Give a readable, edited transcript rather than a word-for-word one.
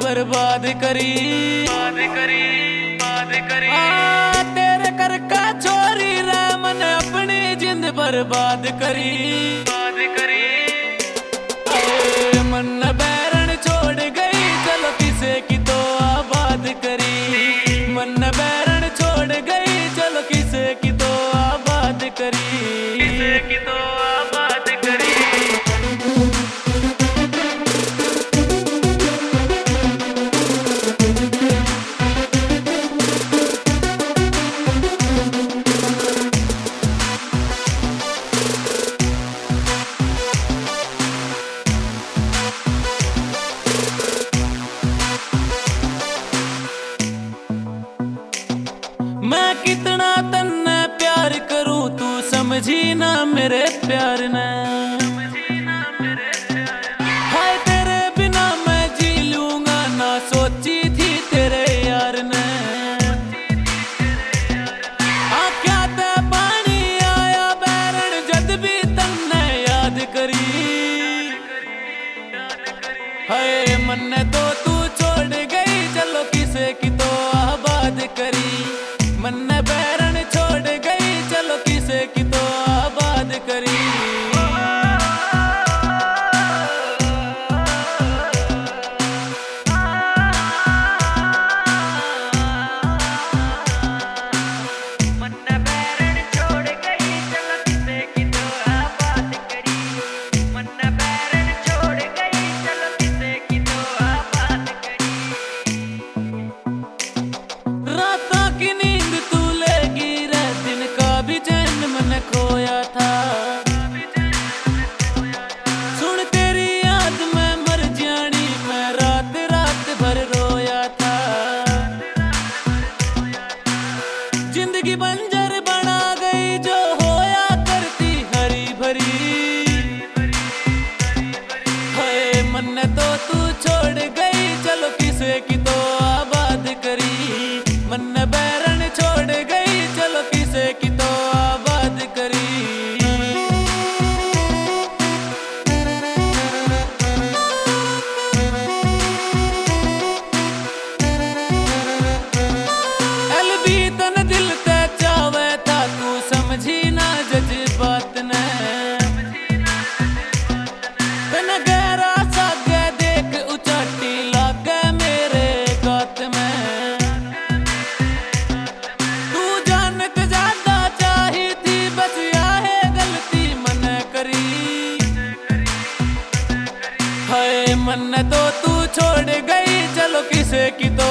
बर्बाद करी तेरे कर का छोरी रे मन अपनी जिंद बर्बाद करी मन बैरन छोड़ गई चलो किसे की तो आबाद करी मन बैरन छोड़ गई चलो किसे की तो आबाद करी किसे की तो आबाद करी मैं कितना तन्ने प्यार करूं तू समझी ना मेरे प्यार ने हाय तेरे बिना मैं जी लूंगा ना सोची थी तेरे यार ने क्या ते पानी आया बैरन जद भी तन्ने याद करी हाय मन तो तू छोड़ गई चलो किसे की तो आबाद करी मन बैरन छोड़ गई चलो किसे की तो आबाद करी खोया था सुन तेरी याद में मर जानी मैं रात रात भर रोया था जिंदगी बंजर बना गई जो होया करती हरी भरी हाय मन तो तू छोड़ गई चलो किसे की तो आबाद करी मन बैरन छोड़ गई चलो किसे की तो आबाद करी अलबी तन दिल ते चावे था तू समझी ना जज्बात ने तन गहरा सागे देख उचाटी लागे मेरे गात में तू जानत ज्यादा चाही थी बस याहे गलती मन करी हाय मन तो तू छोड़ गई चलो किसे की तो